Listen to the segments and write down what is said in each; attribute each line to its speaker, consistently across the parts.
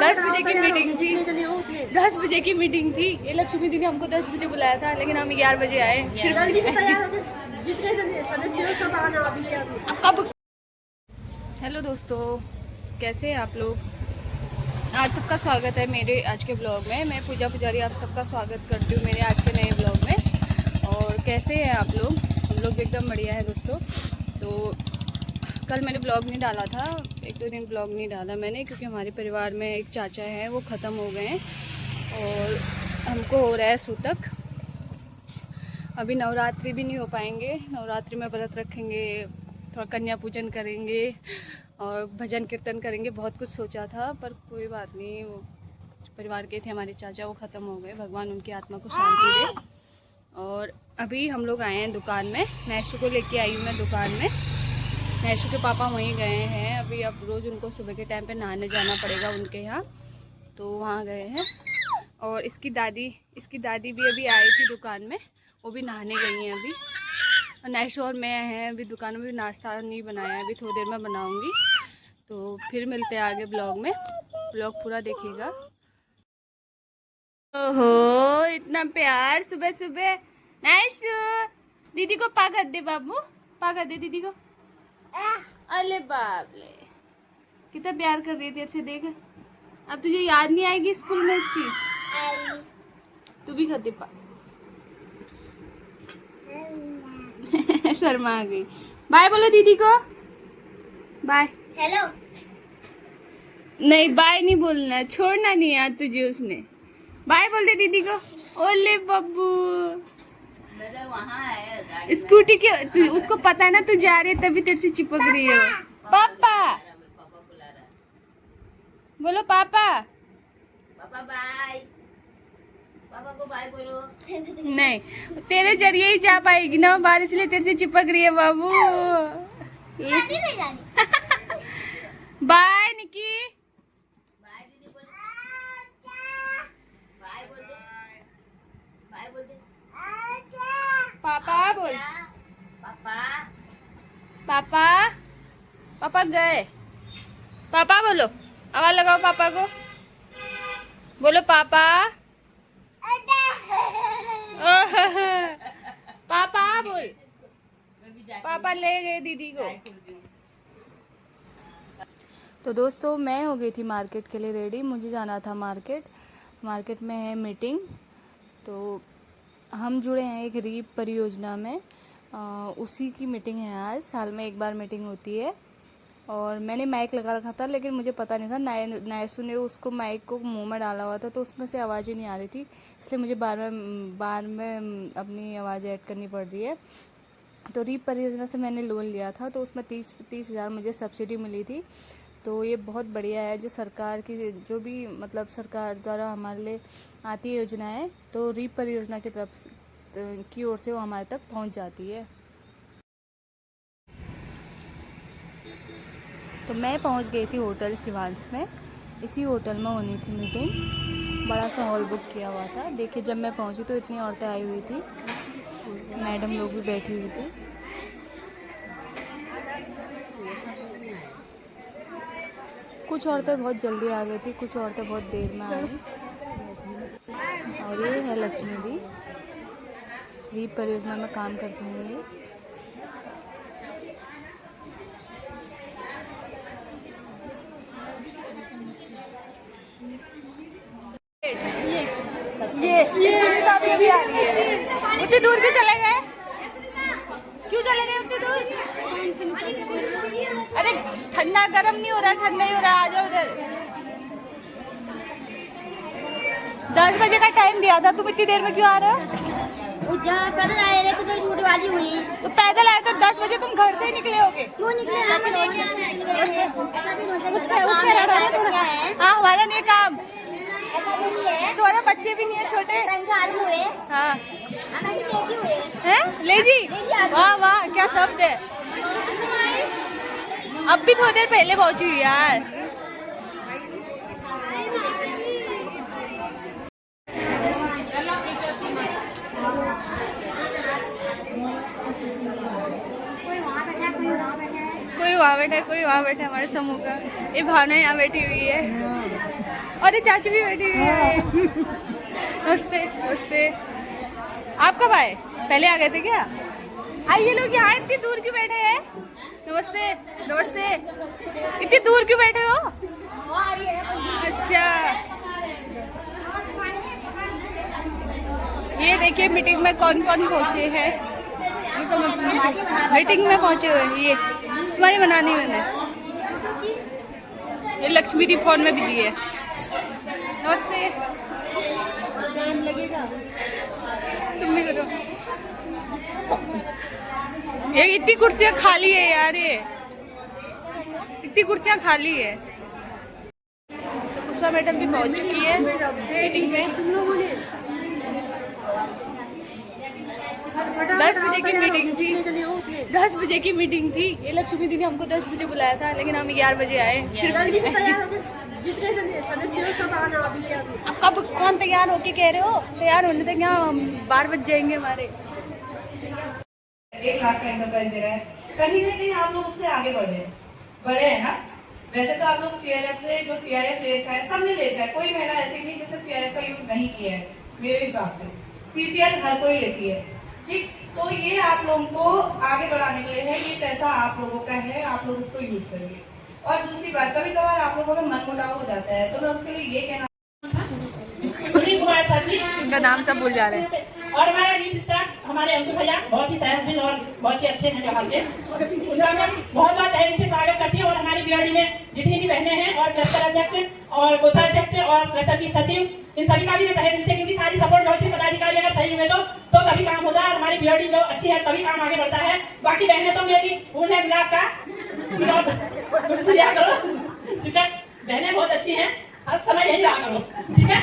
Speaker 1: 10 बजे की मीटिंग थी, 10 बजे की मीटिंग थी। ये लक्ष्मी दी ने हमको 10 बजे बुलाया था, लेकिन हम 11 बजे आए। कब? हेलो दोस्तों, कैसे हैं आप लोग? आज सबका स्वागत है मेरे आज के ब्लॉग में। मैं पूजा पुजारी आप सबका स्वागत करती हूँ मेरे आज के नए ब्लॉग में। और कैसे हैं आप लोग? हम लोग एकदम बढ़िया है दोस्तों। तो कल मैंने ब्लॉग नहीं डाला था, 1-2 दिन ब्लॉग नहीं डाला मैंने, क्योंकि हमारे परिवार में एक चाचा हैं, वो ख़त्म हो गए हैं और हमको हो रहा है सूतक। अभी नवरात्रि भी नहीं हो पाएंगे, नवरात्रि में व्रत रखेंगे, थोड़ा कन्या पूजन करेंगे और भजन कीर्तन करेंगे। बहुत कुछ सोचा था, पर कोई बात नहीं। वो परिवार के थे हमारे चाचा, वो ख़त्म हो गए, भगवान उनकी आत्मा को शांति दे। और अभी हम लोग आए हैं दुकान में, नैशु को लेके आई हूँ मैं दुकान में। नैशु के पापा वहीं गए हैं अभी। अब रोज़ उनको सुबह के टाइम पे नहाने जाना पड़ेगा उनके यहाँ, तो वहाँ गए हैं। और इसकी दादी भी अभी आई थी दुकान में, वो भी नहाने गई हैं अभी। और नैशु और मैं हैं अभी दुकान में, भी नाश्ता नहीं बनाया है, अभी थोड़ी देर में बनाऊँगी। तो फिर मिलते हैं आगे ब्लॉग में, ब्लॉग पूरा देखिएगा। ओहो, इतना प्यार सुबह सुबह। नैशु, दीदी को पागल दे बाबू, पागल दे दीदी को। अले बाबले, कितना प्यार कर रही थी ऐसे, देख। अब तुझे याद नहीं आएगी स्कूल में इसकी? तू भी खाती पा। शर्मा आ गई। बाय बोलो दीदी को, बाय।
Speaker 2: हेलो।
Speaker 1: नहीं, बाय नहीं बोलना, छोड़ना नहीं यार तुझे उसने। बाय बोल दे दीदी को। ओले बब्बू,
Speaker 2: वहाँ है
Speaker 1: स्कूटी के, उसको पता है ना तू जा रही है, तभी तेरे से चिपक रही हो। पापा बोलो, पापा।
Speaker 2: पापा बाय, पापा को बाय बोलो।
Speaker 1: नहीं, तेरे जरिए ही जा पाएगी ना बारिश, इसलिए तेरे से चिपक रही है बाबू। बाय निकी,
Speaker 2: बाय दीदी बोल, बाय बोल दे, बाय बोल दे।
Speaker 1: पापा बोल।
Speaker 2: पापा,
Speaker 1: पापा, पापा गए। पापा बोलो, आवाज लगाओ पापा को, बोलो पापा। पापा बोल। पापा ले गए दीदी को। तो दोस्तों, मैं हो गई थी मार्केट के लिए रेडी, मुझे जाना था मार्केट में है मीटिंग। तो हम जुड़े हैं एक रीप परियोजना में, उसी की मीटिंग है आज। साल में एक बार मीटिंग होती है। और मैंने माइक लगा रखा था, लेकिन मुझे पता नहीं था, नैसु ने उसको माइक को मुंह में डाला हुआ था, तो उसमें से आवाज़ ही नहीं आ रही थी, इसलिए मुझे बार में अपनी आवाज़ ऐड करनी पड़ रही है। तो रीप परियोजना से मैंने लोन लिया था, तो उसमें 30,000 मुझे सब्सिडी मिली थी। तो ये बहुत बढ़िया है, जो सरकार की जो भी मतलब सरकार द्वारा हमारे लिए आती है योजनाएं, तो रीप परियोजना की तरफ की ओर से वो हमारे तक पहुंच जाती है। तो मैं पहुंच गई थी होटल शिवांश में। इसी होटल में होनी थी मीटिंग, बड़ा सा हॉल बुक किया हुआ था। देखिए, जब मैं पहुंची तो इतनी औरतें आई हुई थी, मैडम लोग भी बैठी हुई थी। कुछ औरतें बहुत जल्दी आ गई थी, कुछ औरतें बहुत देर में आई। और ये है लक्ष्मी दी, रीप परियोजना में काम करती हैं ये। ये सुनीता भी आ रही है। उतनी दूर क्यों चले गए? क्यों चले गए उतनी दूर? अरे ठंडा गर्म नहीं हो रहा, ठंडा ही हो रहा, आ जाओ उधर। 10 बजे का टाइम दिया था, तुम इतनी देर में क्यों आ रहे हो?
Speaker 2: पैदल आए रहे तो छुट्टी वाली हुई।
Speaker 1: तो पैदल आए तो 10 बजे तुम घर से ही निकले होगे।
Speaker 2: क्यों निकले? ऐसा भी नहीं है।
Speaker 1: हाँ, हमारा नहीं काम,
Speaker 2: ऐसा भी नहीं है।
Speaker 1: तुम्हारे बच्चे भी नहीं है छोटे।
Speaker 2: आदमी हुए।
Speaker 1: हाँ,
Speaker 2: लेजी हुए
Speaker 1: हैं? लेजी? वाह वाह, क्या शब्द है। अब भी थोड़ी देर पहले पहुंची हुई यार। कोई वहाँ बैठा है, कोई वहाँ बैठा है हमारे समूह का। ये भावना यहाँ बैठी हुई है अरे चाची भी बैठी हुई है। नमस्ते नमस्ते। आप कब आए? पहले आ गए थे क्या? ये लोग यहाँ इतनी दूर क्यों बैठे हैं? नमस्ते नमस्ते। इतनी दूर क्यों बैठे हो? अच्छा, ये देखिए मीटिंग में कौन कौन पहुँचे हैं। मीटिंग में पहुँचे हुए हैं। ये तुम्हारी बनानी मैंने। ये लक्ष्मी दी फोन में बिजी है। नमस्ते। तुम भी करो। ये इतनी कुर्सियाँ खाली है यार, ये इतनी कुर्सियाँ खाली है। पुष्पा मैडम भी पहुंच चुकी है मीटिंग में। 10 बजे की मीटिंग थी। 10 बजे की मीटिंग थी। ये लक्ष्मी दी ने हमको 10 बजे बुलाया था, लेकिन हम 11 बजे आए। अब कब कौन तैयार होके कह रहे हो? तैयार होने तक यहाँ 12 बज जाएंगे हमारे।
Speaker 3: 1 लाख का एंटरप्राइज दे रहा है, कहीं ना कहीं आप लोग उससे आगे बढ़े हैं ना। वैसे तो आप लोग सीआरएफ से जो सीआरएफ लेता है सबने लेता है, कोई महिला ऐसी नहीं जिसने सीआरएफ का यूज नहीं किया है। मेरे हिसाब से सीसीएल हर कोई लेती है, ठीक। तो ये आप लोगों को आगे बढ़ाने के लिए है, ये पैसा आप लोगों का है, आप लोग उसको यूज करिए। और दूसरी बात, कभी कभार आप लोगों में मनमुटाव हो जाता है, तो मैं उसके लिए ये कहना
Speaker 1: उनका नाम सब भूल जा रहे हैं।
Speaker 4: और हमारे लीड स्टाफ हमारे अंकुर भैया बहुत ही सहजदिल और बहुत ही अच्छे हैं यहाँ के। उन्होंने बहुत धैर्य से स्वागत करती है। और हमारी बीआरडी में जितनी भी बहनें हैं और क्लस्टर अध्यक्ष और कोषाध्यक्ष और क्लस्टर की सचिव, इन सभी का भी मैं तहे दिल से, क्योंकि सारी सपोर्ट होती है। पदाधिकारी अगर सही हुए तो तभी काम होता है, और हमारी बीआरडी जो अच्छी है तभी काम आगे बढ़ता है। बाकी बहनें तो मेरी फूल है गुलाब का, करो ठीक है। बहनें बहुत अच्छी हैं, हर समय यही रहा करो, ठीक है।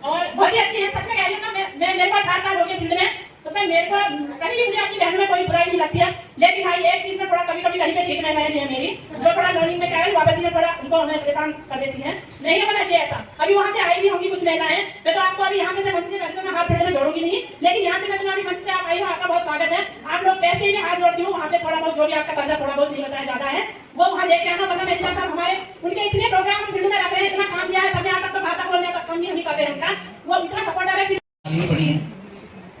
Speaker 4: और बहुत ही अच्छी है, सच में कह रही हूँ ना। मैं मेरे को 18 साल हो गए फील्ड में, मतलब मेरे को कहीं भी मुझे अपनी बहनों में कोई बुराई नहीं लगती है। लेकिन भाई एक चीज में थोड़ा कभी कभी कहीं पे ठीक नहीं है मेरी, जो थोड़ा लर्निंग में क्या है, वापसी में थोड़ा उनको हमें परेशान कर देती है। नहीं होना चाहिए ऐसा। अभी वहाँ से आई भी होंगी कुछ महिला है, मैं तो आपको अभी यहाँ पे से मंच से, वैसे तो मैं हाथ फील्ड में जोड़ूंगी नहीं, लेकिन यहाँ से मैं तुम्हें अभी मंच से आप आई हो, आपका बहुत स्वागत है। आप लोग कैसे ही हाथ जोड़ती हूँ, वहाँ पे थोड़ा बहुत जो भी आपका कर्जा थोड़ा बहुत नहीं होता है, ज्यादा है वो वहाँ लेके आना। वरना मेरे साहब हमारे उनके इतने प्रोग्राम फील्ड में रहते हैं, इतना काम दिया है, सब यहाँ तक तो खाता बोलने तक कम नहीं कर रहे हैं उनका, वो इतना सपोर्ट है।
Speaker 5: पड़ी है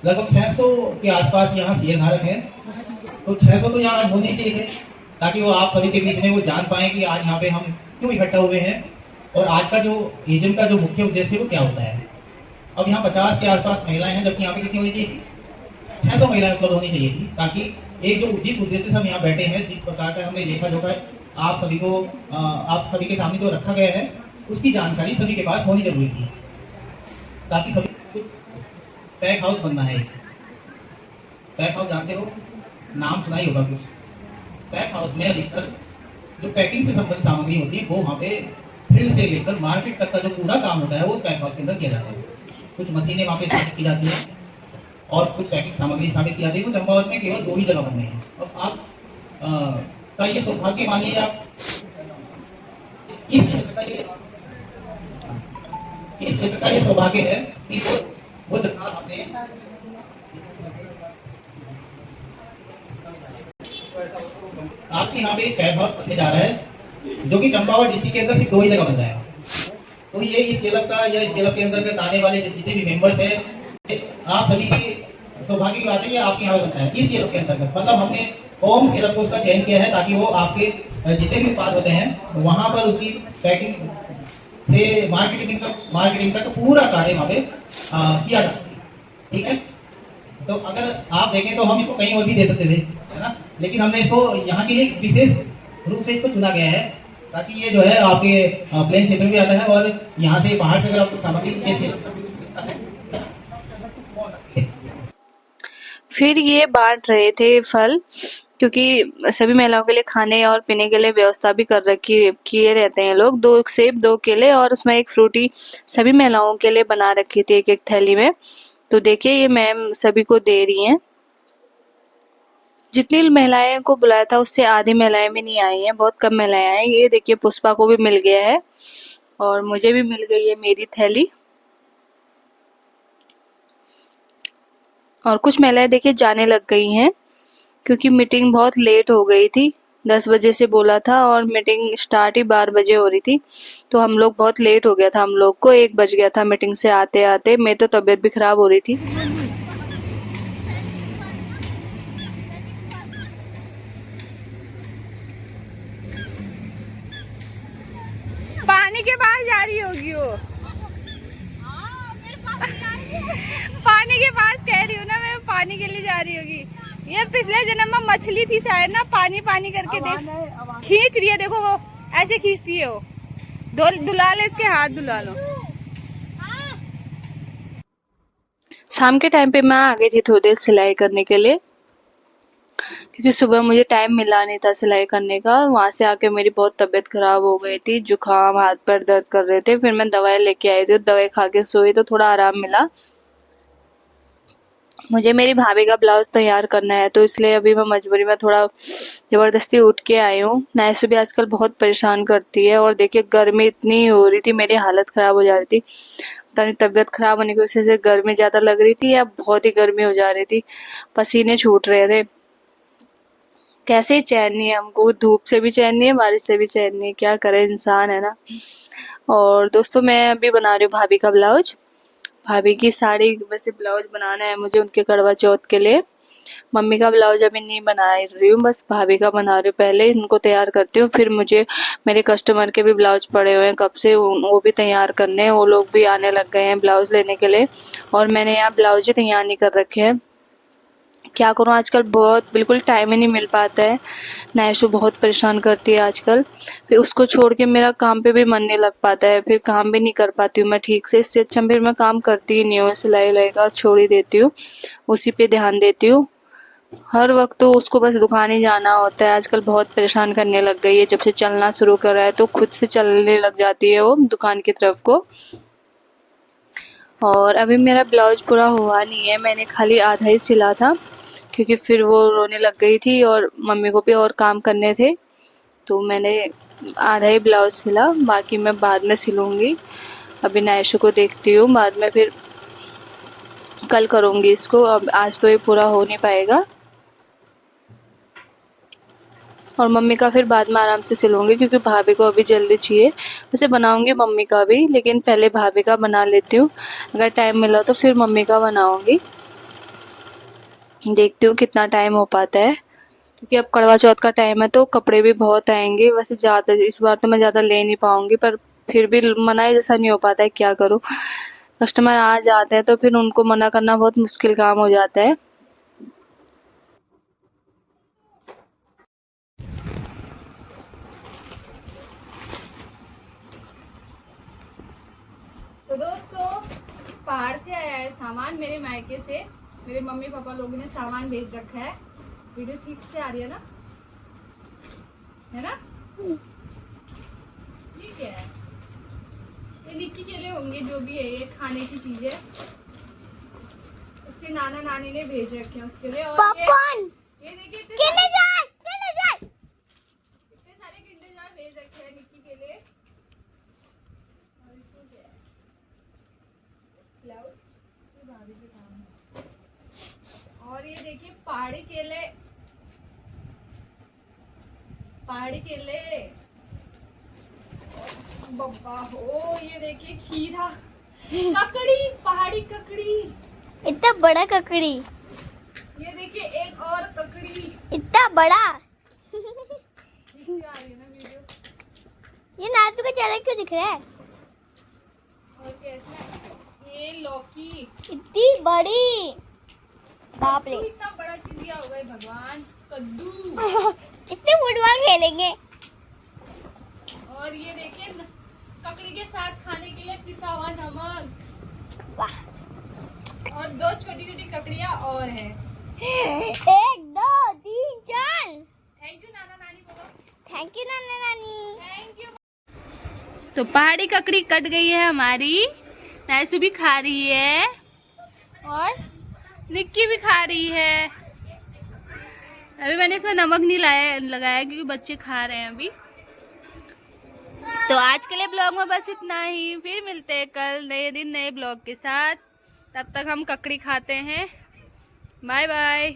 Speaker 5: लगभग 600 के आसपास यहाँ शेयर धारक हैं। तो 600 तो यहाँ आज होने चाहिए थे, ताकि वो आप सभी के बीच में वो जान पाए कि आज यहाँ पे हम क्यों इकट्ठा हुए हैं और आज का जो एजेंट का जो मुख्य उद्देश्य है वो क्या होता है। अब यहाँ 50 के आसपास महिलाएं हैं, जबकि यहाँ पे कितनी होनी चाहिए थी? 600 महिलाएं उपलब्ध होनी चाहिए थी, ताकि एक जो जिस उद्देश्य से हम यहाँ बैठे हैं, जिस प्रकार का हमने लेखा जोखा आप सभी के सामने जो रखा गया है, उसकी जानकारी सभी के पास होनी जरूरी थी, ताकि सभी पैक हाउस बनना है। पैक हाउस जानते हो, नाम सुना ही होगा कुछ। पैक हाउस में अधिकतर जो पैकिंग से संबंधित सामग्री होती है वो वहाँ पे फील्ड से लेकर मार्केट तक का जो पूरा काम होता है वो पैक हाउस के अंदर किया जाता है। कुछ मशीनें वहाँ पे स्थापित की जाती है और कुछ पैकिंग सामग्री स्थापित की जाती है। कुछ चंपावत में केवल 2 ही जगह बन रही है। अब आप का ये सौभाग्य मानिए, आप इस क्षेत्र का ये सौभाग्य है कि वो जगह आपने आपके यहाँ पे एक पैक हाउस बनने जा रहा है, जो कि चंपावत डिस्ट्रिक्ट के अंदर सिर्फ 2 ही जगह बन रहा है। तो ये इस क्लब का या इस क्लब के अंदर आने वाले जितने भी मेंबर्स हैं, आप सभी की सौभाग्य की बात है, ये आपके यहाँ बनता है इस क्लब के अंतर्गत। मतलब हमने ओम क्लब को उसका चयन किया है, ताकि वो आपके जितने भी उत्पाद होते हैं वहाँ पर उसकी पैकिंग से मार्केटिंग तक पूरा कार्य वहाँ पे किया जा सकता है, ठीक है। तो अगर आप देखें तो हम इसको कहीं और भी दे सकते थे, है ना, लेकिन हमने इसको यहाँ के लिए विशेष रूप से इसको चुना गया है, ताकि ये जो है आपके प्लेन क्षेत्र में आता है और यहाँ से बाहर से अगर आपको सामग्री
Speaker 1: फिर ये बांट रहे थे फल, क्योंकि सभी महिलाओं के लिए खाने और पीने के लिए व्यवस्था भी किए रहते हैं लोग। 2 सेब 2 केले और उसमें एक फ्रूटी सभी महिलाओं के लिए बना रखी थी एक थैली में। तो देखिए ये मैम सभी को दे रही हैं। जितनी महिलाएं को बुलाया था उससे आधी महिलाएं भी नहीं आई हैं, बहुत कम महिलाएं आई। ये देखिए पुष्पा को भी मिल गया है और मुझे भी मिल गई है मेरी थैली। और कुछ महिलाएं देखिए जाने लग गई हैं, क्योंकि मीटिंग बहुत लेट हो गई थी। 10 बजे से बोला था और मीटिंग स्टार्ट ही 12 बजे हो रही थी, तो हम लोग बहुत लेट हो गया था। हम लोग को 1 बज गया था मीटिंग से आते आते। मेरी तो तबीयत भी खराब हो रही थी। पानी के पास जा रही होगी वो। पानी के पास कह रही हूँ ना मैं, पानी के लिए जा रही होगी। ये पिछले जन्म में मछली थी शायद ना, पानी पानी करके देख खींच रही है। देखो वो ऐसे खींचती है वो। धुला ले इसके हाथ, धुला लो। शाम के टाइम पे मैं आ गई थी थोड़ी देर सिलाई करने के लिए, क्योंकि सुबह मुझे टाइम मिला नहीं था सिलाई करने का। वहाँ से आके मेरी बहुत तबीयत खराब हो गई थी, जुकाम, हाथ पैर दर्द कर रहे थे। फिर मैं दवाई लेके आई थी, दवाई खा के सोई तो थोड़ा आराम मिला। मुझे मेरी भाभी का ब्लाउज तैयार करना है, तो इसलिए अभी मैं मजबूरी में थोड़ा ज़बरदस्ती उठ के आई हूँ। नैसू भी आजकल बहुत परेशान करती है, और देखिए गर्मी इतनी हो रही थी, मेरी हालत ख़राब हो जा रही थी। पता नहीं तबीयत खराब होने की वजह से गर्मी ज़्यादा लग रही थी या बहुत ही गर्मी हो जा रही थी, पसीने छूट रहे थे। कैसे ही चैन नहीं है हमको, धूप से भी चैन नहीं है, बारिश से भी चैन नहीं है, क्या करे इंसान, है ना। और दोस्तों मैं अभी बना रही हूँ भाभी का ब्लाउज। भाभी की साड़ी वैसे ब्लाउज बनाना है मुझे उनके करवा चौथ के लिए। मम्मी का ब्लाउज अभी नहीं बना रही हूँ, बस भाभी का बना रही हूँ। पहले इनको तैयार करती हूँ, फिर मुझे मेरे कस्टमर के भी ब्लाउज पड़े हुए हैं कब से, वो भी तैयार करने हैं। वो लोग भी आने लग गए हैं ब्लाउज लेने के लिए, और मैंने यहाँ ब्लाउज ही तैयार नहीं कर रखे हैं। क्या करूँ, आजकल बहुत बिल्कुल टाइम ही नहीं मिल पाता है। नैशू बहुत परेशान करती है आजकल, फिर उसको छोड़ के मेरा काम पे भी मन नहीं लग पाता है, फिर काम भी नहीं कर पाती हूँ मैं ठीक से। इससे अच्छा फिर मैं काम करती ही नहीं हूँ, सिलाई उलाई का छोड़ ही देती हूँ, उसी पे ध्यान देती हूँ। हर वक्त तो उसको बस दुकान ही जाना होता है। आजकल बहुत परेशान करने लग गई है, जब से चलना शुरू कर रहा है तो खुद से चलने लग जाती है वो दुकान की तरफ को। और अभी मेरा ब्लाउज पूरा हुआ नहीं है, मैंने खाली आधा ही सिला था, क्योंकि फिर वो रोने लग गई थी और मम्मी को भी और काम करने थे, तो मैंने आधा ही ब्लाउज सिला, बाकी मैं बाद में सिलूँगी। अभी नैशू को देखती हूँ, बाद में फिर कल करूँगी इसको। अब आज तो ये पूरा हो नहीं पाएगा, और मम्मी का फिर बाद में आराम से सिलूँगी, क्योंकि भाभी को अभी जल्दी चाहिए। वैसे बनाऊँगी मम्मी का भी, लेकिन पहले भाभी का बना लेती हूँ। अगर टाइम मिला तो फिर मम्मी का बनाऊँगी, देखती हूँ कितना टाइम हो पाता है, क्योंकि अब करवा चौथ का टाइम है तो कपड़े भी बहुत आएंगे। वैसे ज़्यादा इस बार तो मैं ज़्यादा ले नहीं पाऊँगी, पर फिर भी मना जैसा नहीं हो पाता है, क्या करूँ। कस्टमर आ जाते हैं तो फिर उनको मना करना बहुत मुश्किल काम हो जाता है। तो दोस्तों पहाड़ से आया है सामान मेरे मायके से, मेरे मम्मी पापा लोगों ने सामान भेज रखा है। वीडियो ठीक से आ रही है ना, है ना? ठीक है, ये निक्की के लिए होंगे, जो भी है ये खाने की चीज है, उसके नाना नानी ने भेज रखे हैं उसके लिए। और
Speaker 2: पॉपकॉर्न
Speaker 1: ये देखिए
Speaker 2: किंडर जॉय
Speaker 1: इतने सारे किंडर जॉय भेज रखे हैं निक्की के लिए। और इसमें क्या है? ब्लाउज, ये भाभी के काम है। और ये देखिए पहाड़ी केले, पहाड़ी केले बब्बा हो। ये देखिए खीरा, ककड़ी, पहाड़ी ककड़ी,
Speaker 2: इतना बड़ा ककड़ी,
Speaker 1: ये देखिए एक और ककड़ी।
Speaker 2: इतना बड़ा।
Speaker 1: ठीक से आ रही है ना वीडियो?
Speaker 2: ये नाजू का चेहरा क्यों दिख रहा है?
Speaker 1: और कैसा, ये लौकी,
Speaker 2: इतनी बड़ी, बाप रे।
Speaker 1: इतना बड़ा क्यों दिया होगा ये भगवान। कद्दू,
Speaker 2: इससे फुटबॉल खेलेंगे।
Speaker 1: और ये देखिए ककड़ी के साथ खाने के लिए पिसा हुआ नमक,
Speaker 2: वाह।
Speaker 1: और 2 छोटी छोटी ककड़ियाँ और है।
Speaker 2: 1 2 3 4।
Speaker 1: थैंक यू नाना नानी बोलो।
Speaker 2: थैंक यू नाना नानी।
Speaker 1: Thank you. तो पहाड़ी ककड़ी कट गई है हमारी, नैसू भी खा रही है और निक्की भी खा रही है। अभी मैंने इसमें नमक नहीं लगाया क्योंकि बच्चे खा रहे हैं अभी। तो आज के लिए ब्लॉग में बस इतना ही, फिर मिलते हैं कल नए दिन नए ब्लॉग के साथ। तब तक हम ककड़ी खाते हैं। Bye bye.